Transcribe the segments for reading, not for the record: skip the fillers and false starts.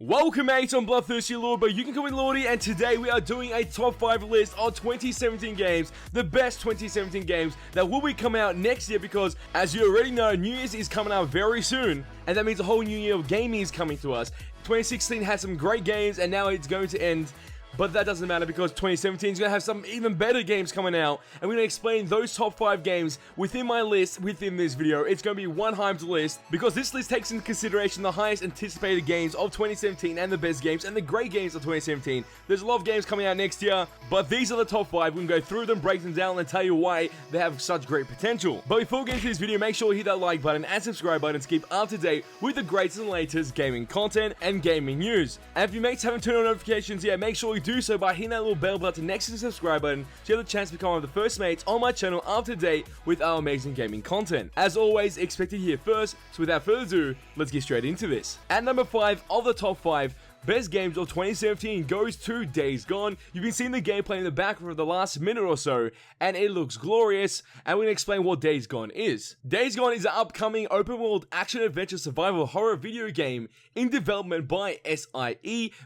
Welcome mates, I'm Bloodthirsty Lord, but you can call me Lordy, and today we are doing a top 5 list of 2017 games, the best 2017 games that will be coming out next year, because as you already know, New Year's is coming out very soon, and that means a whole new year of gaming is coming to us. 2016 had some great games, and now it's going to end. But that doesn't matter because 2017 is going to have some even better games coming out. And we're going to explain those top 5 games within my list within this video. It's going to be one hyped list because this list takes into consideration the highest anticipated games of 2017 and the best games and the great games of 2017. There's a lot of games coming out next year, but these are the top 5. We can go through them, break them down, and tell you why they have such great potential. But before we get into this video, make sure you hit that like button and subscribe button to keep up to date with the greatest and latest gaming content and gaming news. And if you mates haven't turned on notifications yet, make sure you do so by hitting that little bell button next to the subscribe button so you have the chance to become one of the first mates on my channel up to date with our amazing gaming content. As always, expect it here first, so without further ado, let's get straight into this. At number 5 of the top 5 best games of 2017 goes to Days Gone. You've been seeing the gameplay in the back for the last minute or so, and it looks glorious, and we're going to explain what Days Gone is. Days Gone is an upcoming open-world action-adventure survival horror video game in development by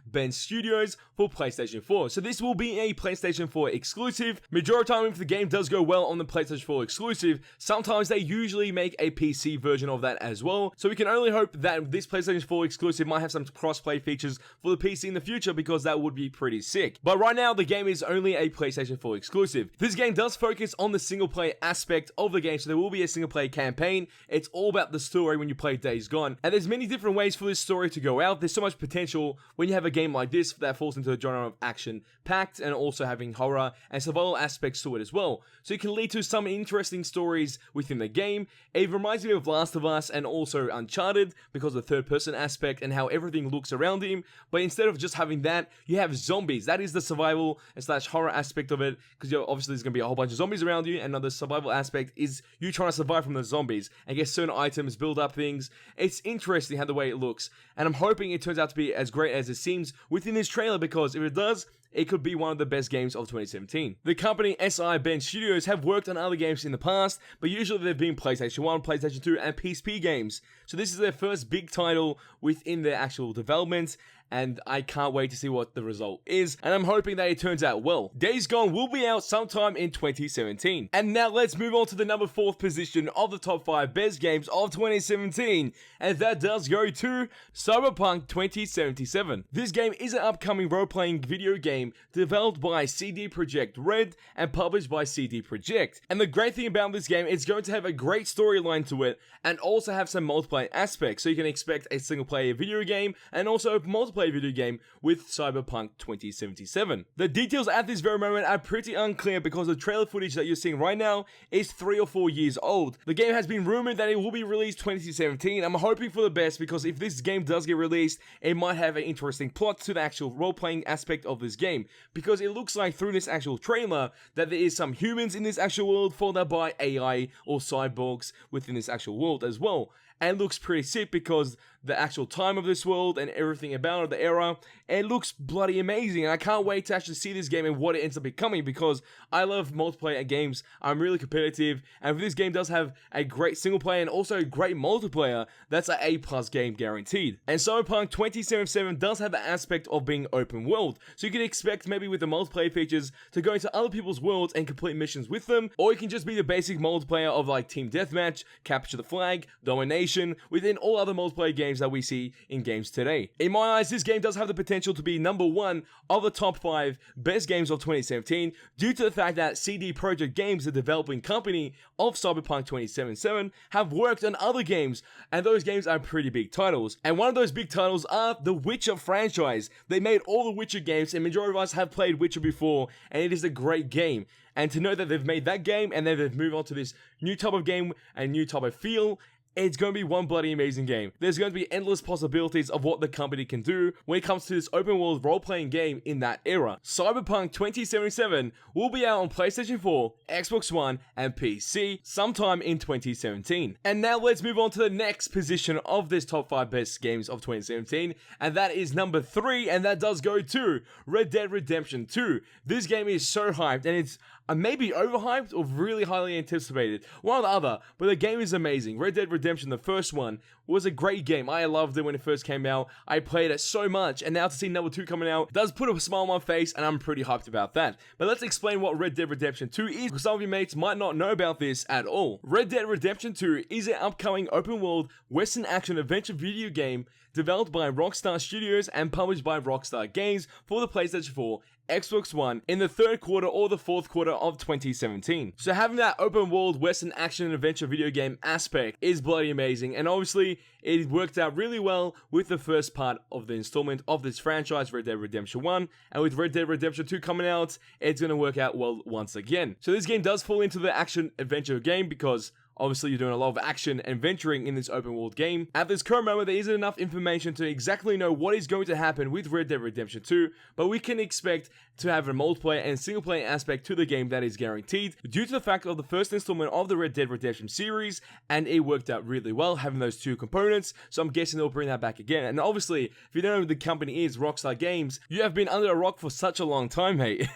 Ben Studios for PlayStation 4. So this will be a PlayStation 4 exclusive. Majority of the time, if the game does go well on the PlayStation 4 exclusive, sometimes they usually make a PC version of that as well. So we can only hope that this PlayStation 4 exclusive might have some cross-play features for the PC in the future, because that would be pretty sick. But right now, the game is only a PlayStation 4 exclusive. This game does focus on the single player aspect of the game, so there will be a single player campaign. It's all about the story when you play Days Gone, and there's many different ways for this story to go out. There's so much potential when you have a game like this that falls into a genre of action-packed and also having horror and survival aspects to it as well. So it can lead to some interesting stories within the game. It reminds me of Last of Us and also Uncharted because of the third-person aspect and how everything looks around him. But instead of just having that, you have zombies. That is the survival / horror aspect of it, because obviously there's going to be a whole bunch of zombies around you, and another survival aspect is you trying to survive from the zombies and get certain items, build up things. It's interesting how the way it looks, and I'm hoping it turns out to be as great as it seems within this trailer, because if it does, it could be one of the best games of 2017. The company Ben Studios have worked on other games in the past, but usually they've been PlayStation 1, PlayStation 2, and PSP games. So this is their first big title within their actual development, and I can't wait to see what the result is, and I'm hoping that it turns out well. Days Gone will be out sometime in 2017. And now let's move on to the number 4th position of the top 5 best games of 2017, and that does go to Cyberpunk 2077. This game is an upcoming role-playing video game developed by CD Projekt Red and published by CD Projekt. And the great thing about this game, it's going to have a great storyline to it and also have some multiplayer aspects, so you can expect a single-player video game and also a multiplayer video game with Cyberpunk 2077. The details at this very moment are pretty unclear because the trailer footage that you're seeing right now is 3 or 4 years old. The game has been rumored that it will be released 2017. I'm hoping for the best, because if this game does get released, it might have an interesting plot to the actual role-playing aspect of this game, because it looks like through this actual trailer that there is some humans in this actual world followed by AI or cyborgs within this actual world as well. And it looks pretty sick because the actual time of this world and everything about it, the era, it looks bloody amazing, and I can't wait to actually see this game and what it ends up becoming, because I love multiplayer games. I'm really competitive, and if this game does have a great single player and also a great multiplayer, that's an A+ game guaranteed. And Cyberpunk 2077 does have the aspect of being open world, so you can expect maybe with the multiplayer features to go into other people's worlds and complete missions with them, or you can just be the basic multiplayer of like team deathmatch, capture the flag, domination, within all other multiplayer games that we see in games today. In my eyes, this game does have the potential to be number 1 of the top 5 best games of 2017 due to the fact that CD Projekt Games, the developing company of Cyberpunk 2077, have worked on other games, and those games are pretty big titles. And one of those big titles are the Witcher franchise. They made all the Witcher games, and majority of us have played Witcher before, and it is a great game. And to know that they've made that game and then they've moved on to this new type of game and new type of feel, it's going to be one bloody amazing game. There's going to be endless possibilities of what the company can do when it comes to this open world role-playing game in that era. Cyberpunk 2077 will be out on PlayStation 4, Xbox One, and PC sometime in 2017. And now let's move on to the next position of this top 5 best games of 2017, and that is number 3, and that does go to Red Dead Redemption 2. This game is so hyped, and it's maybe overhyped or really highly anticipated. One or the other, but the game is amazing. Red Dead Redemption, the first one, was a great game. I loved it when it first came out. I played it so much, and now to see number 2 coming out does put a smile on my face, and I'm pretty hyped about that. But let's explain what Red Dead Redemption 2 is, because some of your mates might not know about this at all. Red Dead Redemption 2 is an upcoming open-world Western action adventure video game developed by Rockstar Studios and published by Rockstar Games for the PlayStation 4, Xbox One in the 3rd quarter or the 4th quarter of 2017. So having that open world Western action and adventure video game aspect is bloody amazing, and obviously it worked out really well with the first part of the installment of this franchise, Red Dead Redemption 1, and with Red Dead Redemption 2 coming out, it's going to work out well once again. So this game does fall into the action adventure game because obviously, you're doing a lot of action and venturing in this open world game. At this current moment, there isn't enough information to exactly know what is going to happen with Red Dead Redemption 2, but we can expect to have a multiplayer and single player aspect to the game that is guaranteed due to the fact of the first installment of the Red Dead Redemption series, and it worked out really well having those 2 components, so I'm guessing they'll bring that back again. And obviously, if you don't know who the company is, Rockstar Games, you have been under a rock for such a long time, mate.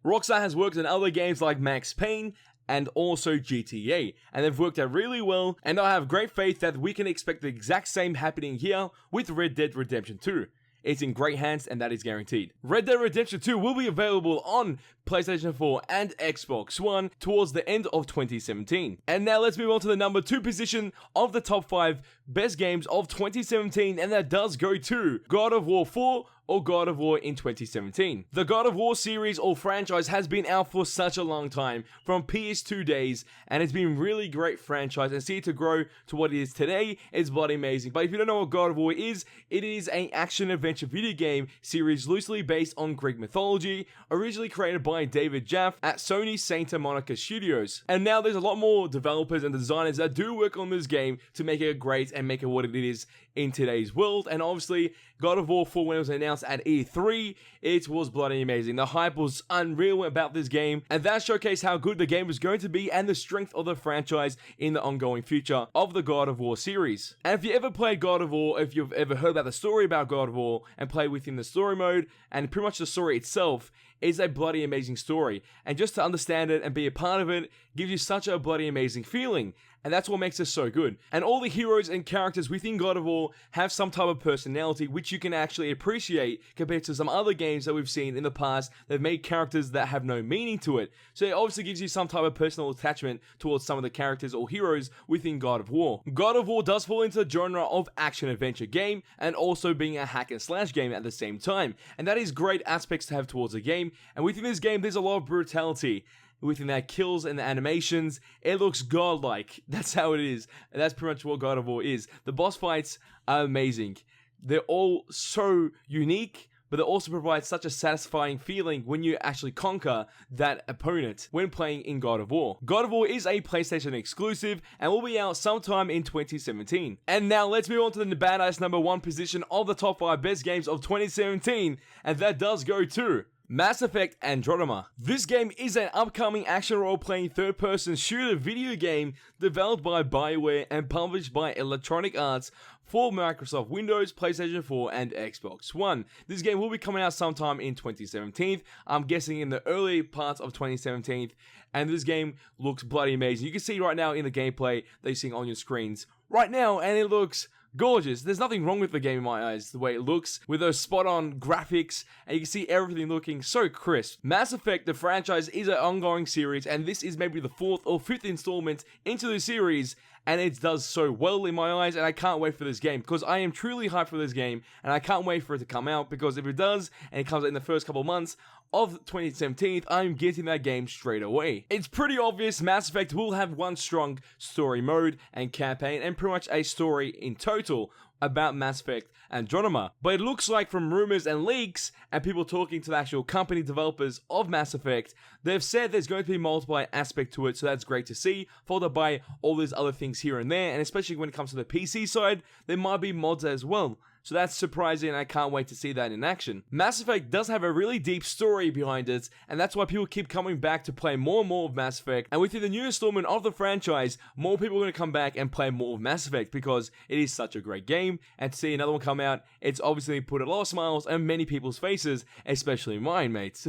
Rockstar has worked on other games like Max Payne, and also GTA, and they've worked out really well, and I have great faith that we can expect the exact same happening here with Red Dead Redemption 2. It's in great hands, and that is guaranteed. Red Dead Redemption 2 will be available on PlayStation 4 and Xbox One towards the end of 2017. And now let's move on to the number 2 position of the top 5 best games of 2017, and that does go to God of War 4 or God of War in 2017. The God of War series or franchise has been out for such a long time, from PS2 days, and it's been really great franchise, and see it to grow to what it is today is bloody amazing. But if you don't know what God of War is, it is an action-adventure video game series loosely based on Greek mythology, originally created by David Jaffe at Sony Santa Monica Studios. And now there's a lot more developers and designers that do work on this game to make it great and make it what it is in today's world. And obviously, God of War 4, when it was announced at E3, it was bloody amazing. The hype was unreal about this game, and that showcased how good the game was going to be and the strength of the franchise in the ongoing future of the God of War series. And if you ever played God of War, if you've ever heard about the story about God of War and played within the story mode, and pretty much the story itself is a bloody amazing story, and just to understand it and be a part of it gives you such a bloody amazing feeling. And that's what makes it so good. And all the heroes and characters within God of War have some type of personality which you can actually appreciate compared to some other games that we've seen in the past that have made characters that have no meaning to it. So it obviously gives you some type of personal attachment towards some of the characters or heroes within God of War. God of War does fall into the genre of action-adventure game and also being a hack-and-slash game at the same time. And that is great aspects to have towards a game. And within this game, there's a lot of brutality. Within that kills and the animations, it looks godlike. That's how it is. And that's pretty much what God of War is. The boss fights are amazing. They're all so unique, but they also provide such a satisfying feeling when you actually conquer that opponent when playing in God of War. God of War is a PlayStation exclusive and will be out sometime in 2017. And now let's move on to the badass number 1 position of the top 5 best games of 2017, and that does go to Mass Effect Andromeda. This game is an upcoming action role-playing third-person shooter video game developed by BioWare and published by Electronic Arts for Microsoft Windows, PlayStation 4, and Xbox One. This game will be coming out sometime in 2017. I'm guessing in the early parts of 2017, and this game looks bloody amazing. You can see right now in the gameplay that you're seeing on your screens right now, and it looks gorgeous. There's nothing wrong with the game in my eyes, the way it looks, with those spot-on graphics, and you can see everything looking so crisp. Mass Effect, the franchise, is an ongoing series, and this is maybe the 4th or 5th installment into the series, and it does so well in my eyes, and I can't wait for this game, because I am truly hyped for this game, and I can't wait for it to come out, because if it does, and it comes out in the first couple months of 2017, I'm getting that game straight away. It's pretty obvious Mass Effect will have one strong story mode and campaign, and pretty much a story in total about Mass Effect Andromeda. But it looks like from rumors and leaks, and people talking to the actual company developers of Mass Effect, they've said there's going to be multiplayer aspect to it, so that's great to see, followed by all these other things here and there, and especially when it comes to the PC side, there might be mods as well. So that's surprising, and I can't wait to see that in action. Mass Effect does have a really deep story behind it, and that's why people keep coming back to play more and more of Mass Effect. And within the new installment of the franchise, more people are going to come back and play more of Mass Effect because it is such a great game. And to see another one come out, it's obviously put a lot of smiles on many people's faces, especially mine, mates.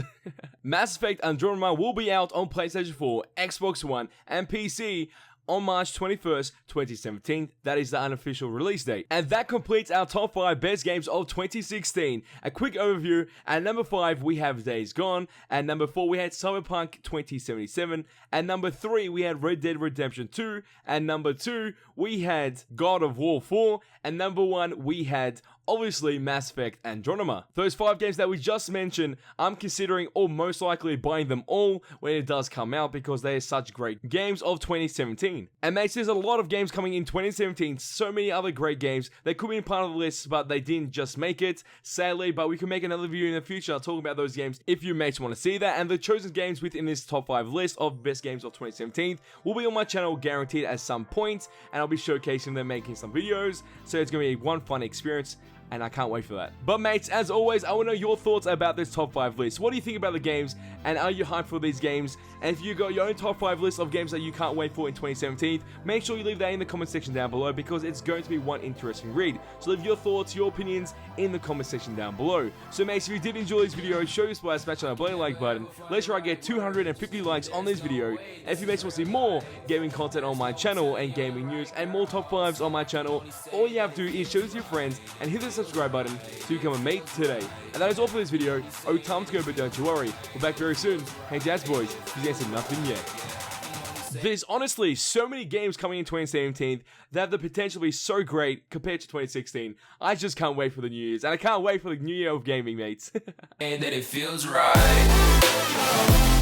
Mass Effect Andromeda will be out on PlayStation 4, Xbox One, and PC on March 21st, 2017. That is the unofficial release date. And that completes our top 5 best games of 2016. A quick overview. At number 5, we have Days Gone. At number 4, we had Cyberpunk 2077. At number 3, we had Red Dead Redemption 2. At number 2, we had God of War 4. And number 1, we had obviously Mass Effect AndroMeda. Those 5 games that we just mentioned, I'm considering or most likely buying them all when it does come out because they are such great games of 2017. And mates, there's a lot of games coming in 2017, so many other great games that could be part of the list, but they didn't just make it, sadly, but we can make another video in the future talking about those games if you mates want to see that. And the chosen games within this top 5 list of best games of 2017 will be on my channel guaranteed at some point, and I'll be showcasing them, making some videos, so it's going to be one fun experience. And I can't wait for that. But mates, as always, I want to know your thoughts about this top 5 list. What do you think about the games? And are you hyped for these games? And if you got your own top 5 list of games that you can't wait for in 2017, make sure you leave that in the comment section down below because it's going to be one interesting read. So leave your thoughts, your opinions in the comment section down below. So mates, if you did enjoy this video, show your support by smashing that bloody like button. Let's try to get 250 likes on this video. And if you mates want to see more gaming content on my channel and gaming news and more top 5s on my channel, all you have to do is share this to your friends and hit the subscribe button to become a mate today. And that is all for this video. Oh, time to go, but don't you worry. We're back very soon. Hey, Jazz Boys, you answered nothing yet. There's honestly so many games coming in 2017 that have the potential to be so great compared to 2016. I just can't wait for the New Year's, and I can't wait for the New Year of gaming, mates. And that it feels right.